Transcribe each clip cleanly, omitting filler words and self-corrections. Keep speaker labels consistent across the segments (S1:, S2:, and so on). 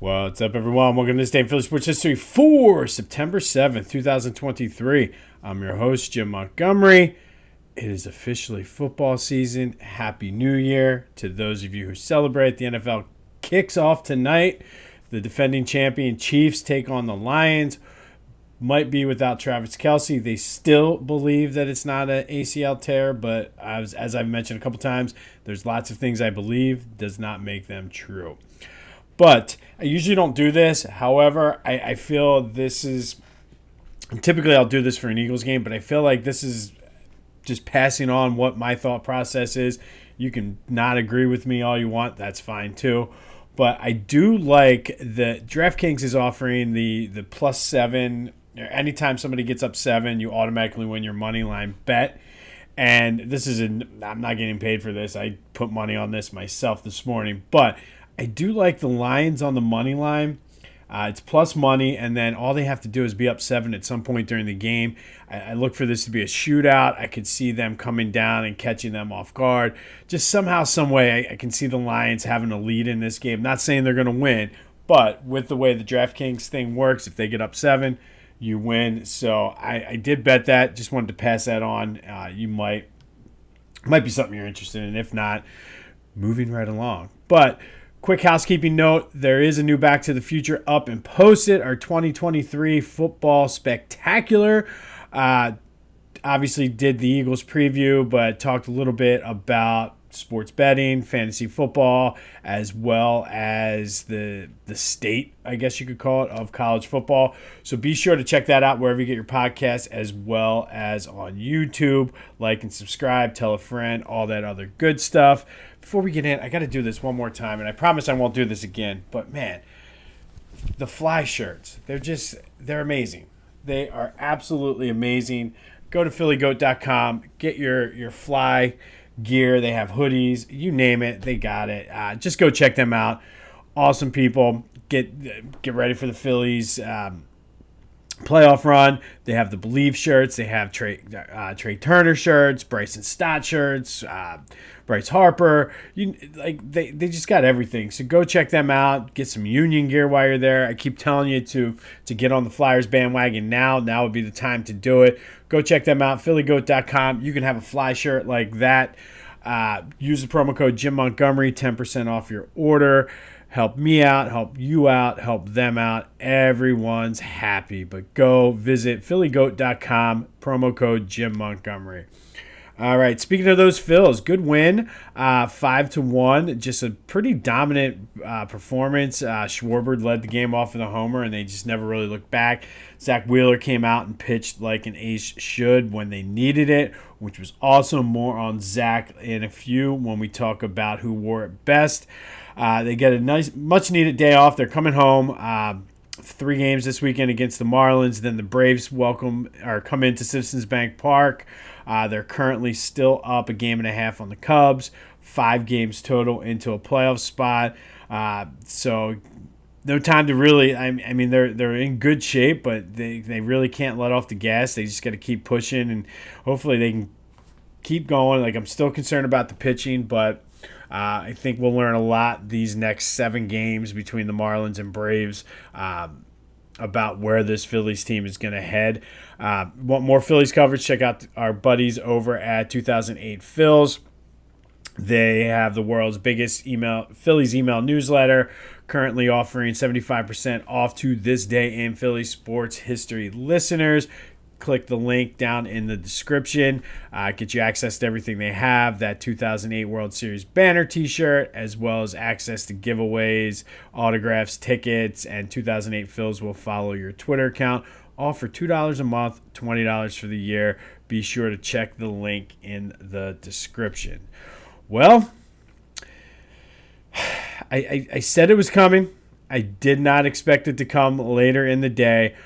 S1: What's up, everyone? Welcome to this day in Philly Sports History for September 7th, 2023. I'm your host, Jim Montgomery. It is officially football season. Happy New Year to those of you who celebrate. The NFL kicks off tonight. The defending champion Chiefs take on the Lions. Might be without Travis Kelce. They still believe that it's not an ACL tear, but as I've mentioned a couple times, there's lots of things I believe does not make them true. But I usually don't do this. However, I feel this is – typically I'll do this for an Eagles game, but I feel like this is just passing on what my thought process is. You can not agree with me all you want. That's fine too. But I do like that DraftKings is offering the +7. Anytime somebody gets up 7, you automatically win your money line bet. And this is I'm not getting paid for this. I put money on this myself this morning. But I do like the Lions on the money line. It's plus money, and then all they have to do is be up 7 at some point during the game. I look for this to be a shootout. I could see them coming down and catching them off guard. Just somehow, some way, I can see the Lions having a lead in this game. Not saying they're going to win, but with the way the DraftKings thing works, if they get up 7, you win. So I did bet that. Just wanted to pass that on. You might be something you're interested in. If not, moving right along. But quick housekeeping note, there is a new Back to the Future up and posted, our 2023 football spectacular. Obviously did the Eagles preview, but talked a little bit about sports betting, fantasy football, as well as the state, I guess you could call it, of college football. So be sure to check that out wherever you get your podcasts, as well as on YouTube. Like and subscribe, tell a friend, all that other good stuff. Before we get in, I got to do this one more time, and I promise I won't do this again. But, man, the fly shirts, they're amazing. They are absolutely amazing. Go to phillygoat.com, get your fly gear. They have hoodies, you name it, they got it. Just go check them out. Awesome people. Get ready for the Phillies playoff run. They have the Believe shirts. They have Trey Turner shirts, Bryson Stott shirts, Bryce Harper. They just got everything. So go check them out. Get some Union gear while you're there. I keep telling you to get on the Flyers bandwagon now. Now would be the time to do it. Go check them out, phillygoat.com. You can have a fly shirt like that. Use the promo code Jim Montgomery, 10% off your order. Help me out, help you out, help them out. Everyone's happy. But go visit phillygoat.com, promo code Jim Montgomery. All right, speaking of those Phils, good win, 5-1. Just a pretty dominant performance. Schwarber led the game off with a homer, and they just never really looked back. Zach Wheeler came out and pitched like an ace should when they needed it, which was awesome. More on Zach in a few when we talk about who wore it best. They get a nice, much-needed day off. They're coming home. 3 games this weekend against the Marlins. Then the Braves come into Citizens Bank Park. They're currently still up a game and a half on the Cubs. 5 games total into a playoff spot. So no time to really. I mean, they're in good shape, but they really can't let off the gas. They just got to keep pushing, and hopefully they can keep going. Like, I'm still concerned about the pitching, but I think we'll learn a lot these next 7 games between the Marlins and Braves about where this Phillies team is going to head. Want more Phillies coverage? Check out our buddies over at 2008 Phils. They have the world's biggest Phillies email newsletter, currently offering 75% off to this day in Philly sports history listeners. Click the link down in the description. Get you access to everything they have. That 2008 World Series banner t-shirt, as well as access to giveaways, autographs, tickets, and 2008 Phils will follow your Twitter account. All for $2 a month, $20 for the year. Be sure to check the link in the description. Well, I said it was coming. I did not expect it to come later in the day.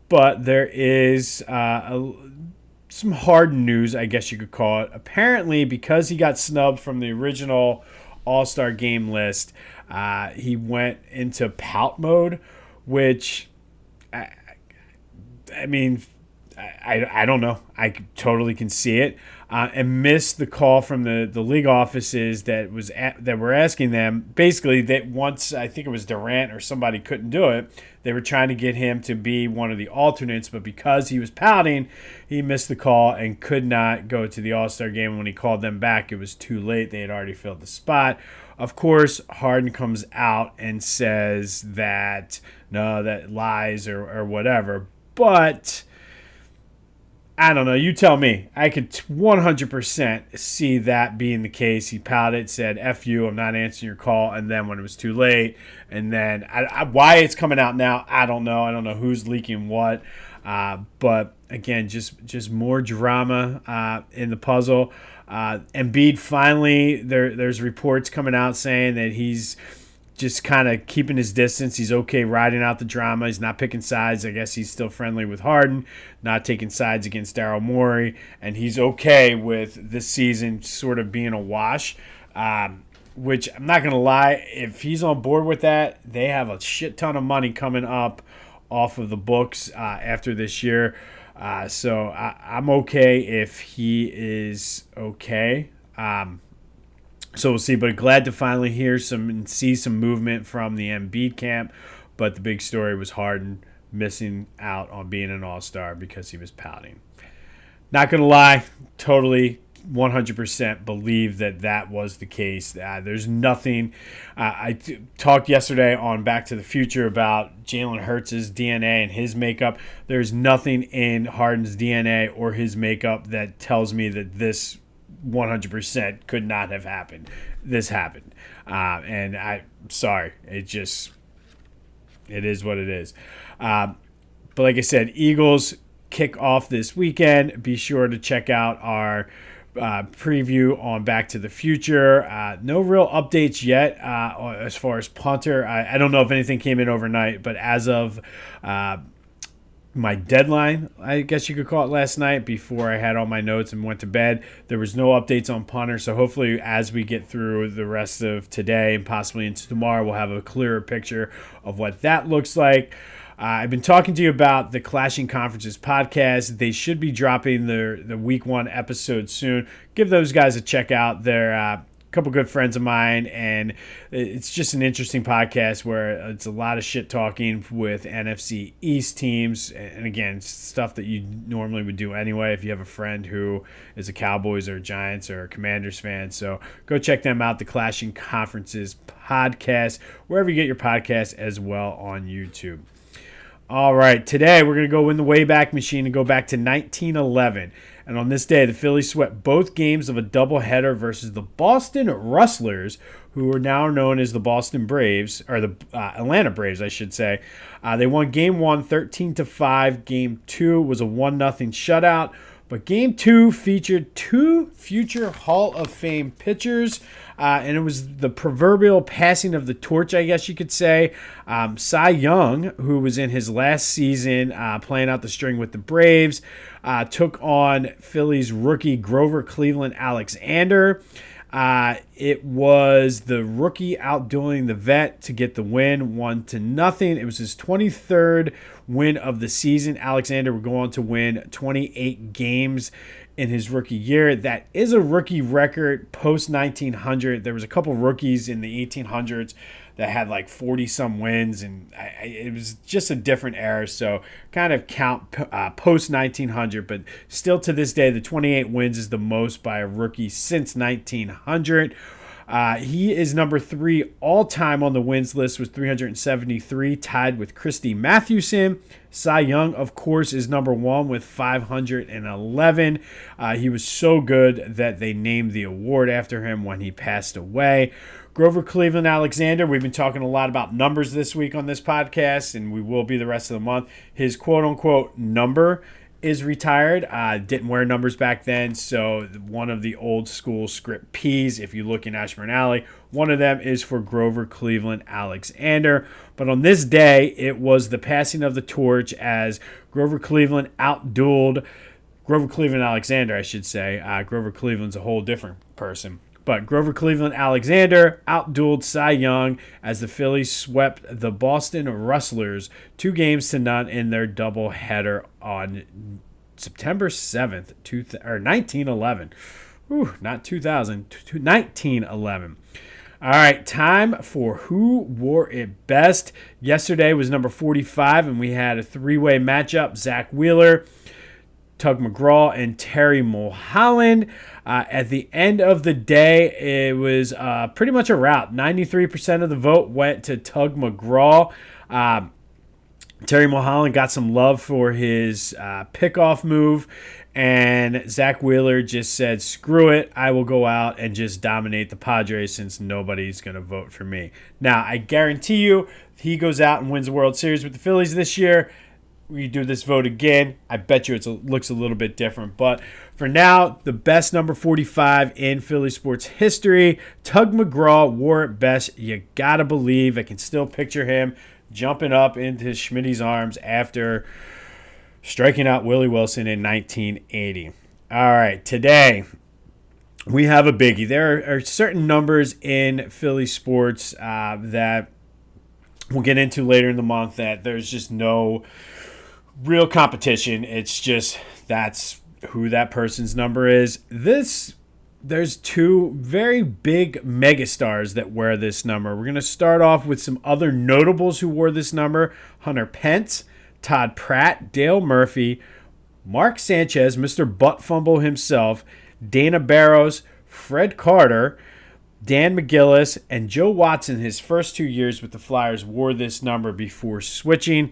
S1: But there is some Harden news, I guess you could call it. Apparently, because he got snubbed from the original All-Star game list, he went into pout mode, which, I mean, I don't know. I totally can see it. And missed the call from the league offices that were asking them basically that once I think it was Durant or somebody couldn't do it, they were trying to get him to be one of the alternates, but because he was pouting, he missed the call and could not go to the All-Star game. When he called them back, it was too late. They had already filled the spot. Of course, Harden comes out and says that no, that lies or whatever, but I don't know. You tell me. I could 100% see that being the case. He pouted, said, F you, I'm not answering your call. And then when it was too late, and then why it's coming out now, I don't know. I don't know who's leaking what. But again, just more drama in the puzzle. Embiid finally, there's reports coming out saying that he's just kind of keeping his distance. He's okay riding out the drama. He's not picking sides. I guess he's still friendly with Harden, not taking sides against Daryl Morey, and he's okay with this season sort of being a wash, which I'm not going to lie, if he's on board with that, they have a shit ton of money coming up off of the books after this year. So I'm okay if he is okay. So we'll see, but glad to finally hear see some movement from the Embiid camp. But the big story was Harden missing out on being an All-Star because he was pouting. Not going to lie, totally 100% believe that was the case. There's nothing. I talked yesterday on Back to the Future about Jalen Hurts' DNA and his makeup. There's nothing in Harden's DNA or his makeup that tells me that this 100% could not have happened. This happened. And I'm sorry. It is what it is. But like I said, Eagles kick off this weekend. Be sure to check out our preview on Back to the Future. No real updates yet as far as punter. I don't know if anything came in overnight, but as of my deadline, I guess you could call it, last night before I had all my notes and went to bed, there was no updates on punter. So hopefully as we get through the rest of today and possibly into tomorrow, we'll have a clearer picture of what that looks like. I've been talking to you about the Clashing Conferences podcast. They should be dropping the week 1 episode soon. Give those guys a check out. They're a couple good friends of mine, and it's just an interesting podcast where it's a lot of shit talking with NFC East teams, and again, stuff that you normally would do anyway if you have a friend who is a Cowboys or Giants or Commanders fan. So go check them out, the Clashing Conferences podcast, wherever you get your podcasts, as well on YouTube. All right, today we're going to go in the Wayback Machine and go back to 1911. And on this day, the Phillies swept both games of a doubleheader versus the Boston Rustlers, who are now known as the Boston Braves, or the Atlanta Braves, I should say. They won Game 1 13-5. Game 2 was a 1-0 shutout. But Game 2 featured 2 future Hall of Fame pitchers, and it was the proverbial passing of the torch, I guess you could say. Cy Young, who was in his last season playing out the string with the Braves, took on Phillies rookie Grover Cleveland Alexander. It was the rookie outdueling the vet to get the win, 1-0. It was his 23rd win of the season. Alexander would go on to win 28 games in his rookie year. That is a rookie record post 1900. There was a couple rookies in the 1800s that had like 40-some wins, and it was just a different era, so kind of count post-1900, but still to this day, the 28 wins is the most by a rookie since 1900. He is number 3 all-time on the wins list with 373, tied with Christy Mathewson. Cy Young, of course, is number 1 with 511. He was so good that they named the award after him when he passed away. Grover Cleveland Alexander, we've been talking a lot about numbers this week on this podcast, and we will be the rest of the month. His quote-unquote number is retired. Didn't wear numbers back then, so one of the old school script P's, if you look in Ashburn Alley, one of them is for Grover Cleveland Alexander. But on this day, it was the passing of the torch as Grover Cleveland outdueled Grover Cleveland Alexander, I should say. Grover Cleveland's a whole different person. But Grover Cleveland Alexander outdueled Cy Young as the Phillies swept the Boston Rustlers 2-0 in their doubleheader on September 7th, 1911. Not 2000, 1911. All right, time for Who Wore It Best. Yesterday was number 45, and we had a three-way matchup. Zach Wheeler, Tug McGraw, and Terry Mulholland. At the end of the day, it was pretty much a rout. 93% of the vote went to Tug McGraw. Terry Mulholland got some love for his pickoff move, and Zach Wheeler just said, screw it, I will go out and just dominate the Padres since nobody's going to vote for me. Now, I guarantee you, if he goes out and wins the World Series with the Phillies this year, we do this vote again, I bet you it looks a little bit different. But for now, the best number 45 in Philly sports history, Tug McGraw wore it best. You got to believe. I can still picture him jumping up into Schmitty's arms after striking out Willie Wilson in 1980. All right, today we have a biggie. There are certain numbers in Philly sports that we'll get into later in the month that there's just no real competition. It's just that's who that person's number is. There's two very big megastars that wear this number. We're going to start off with some other notables who wore this number. Hunter Pence, Todd Pratt, Dale Murphy, Mark Sanchez, Mr. Butt Fumble himself, Dana Barros, Fred Carter, Dan McGillis, and Joe Watson, his first 2 years with the Flyers, wore this number before switching.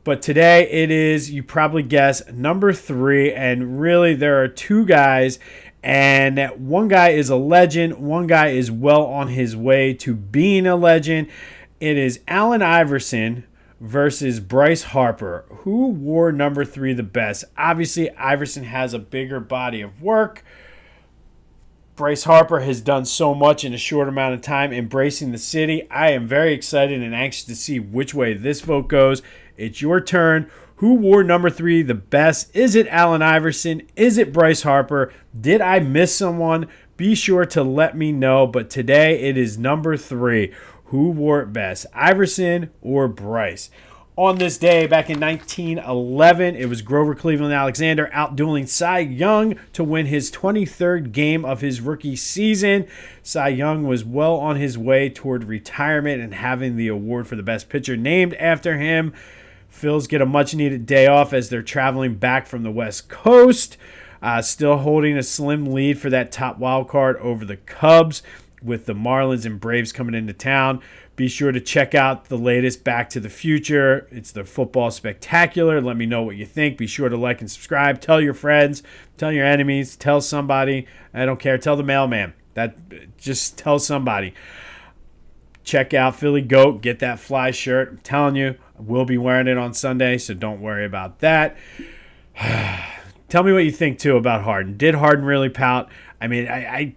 S1: But today it is, you probably guess, number 3. And really there are two guys, and one guy is a legend. One guy is well on his way to being a legend. It is Allen Iverson versus Bryce Harper. Who wore number 3 the best? Obviously, Iverson has a bigger body of work. Bryce Harper has done so much in a short amount of time, embracing the city. I am very excited and anxious to see which way this vote goes. It's your turn. Who wore number 3 the best? Is it Allen Iverson? Is it Bryce Harper? Did I miss someone? Be sure to let me know. But today it is number 3. Who wore it best? Iverson or Bryce? On this day, back in 1911, it was Grover Cleveland Alexander outdueling Cy Young to win his 23rd game of his rookie season. Cy Young was well on his way toward retirement and having the award for the best pitcher named after him. Phils get a much-needed day off as they're traveling back from the West Coast, still holding a slim lead for that top wild card over the Cubs, with the Marlins and Braves coming into town. Be sure to check out the latest Back to the Future. It's the Football Spectacular. Let me know what you think. Be sure to like and subscribe. Tell your friends. Tell your enemies. Tell somebody. I don't care. Tell the mailman. Just tell somebody. Check out Philly Goat. Get that fly shirt. I'm telling you, I will be wearing it on Sunday, so don't worry about that. Tell me what you think, too, about Harden. Did Harden really pout? I mean,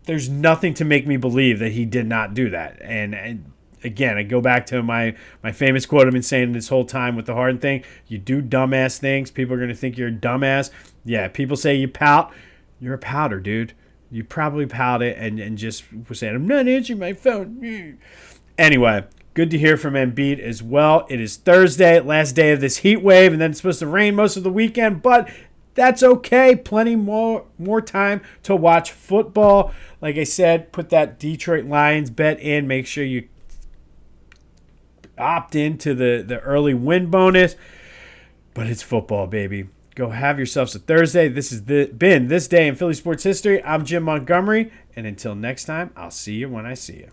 S1: there's nothing to make me believe that he did not do that. And again, I go back to my famous quote I've been saying this whole time with the Harden thing. You do dumbass things. People are going to think you're a dumbass. Yeah, people say you pout. You're a pouter, dude. You probably pout it and just was saying, I'm not answering my phone. Anyway, good to hear from Embiid as well. It is Thursday, last day of this heat wave, and then it's supposed to rain most of the weekend, but that's okay. Plenty more time to watch football. Like I said, put that Detroit Lions bet in. Make sure you opt into the early win bonus. But it's football, baby. Go have yourselves a Thursday. This has been This Day in Philly Sports History. I'm Jim Montgomery. And until next time, I'll see you when I see you.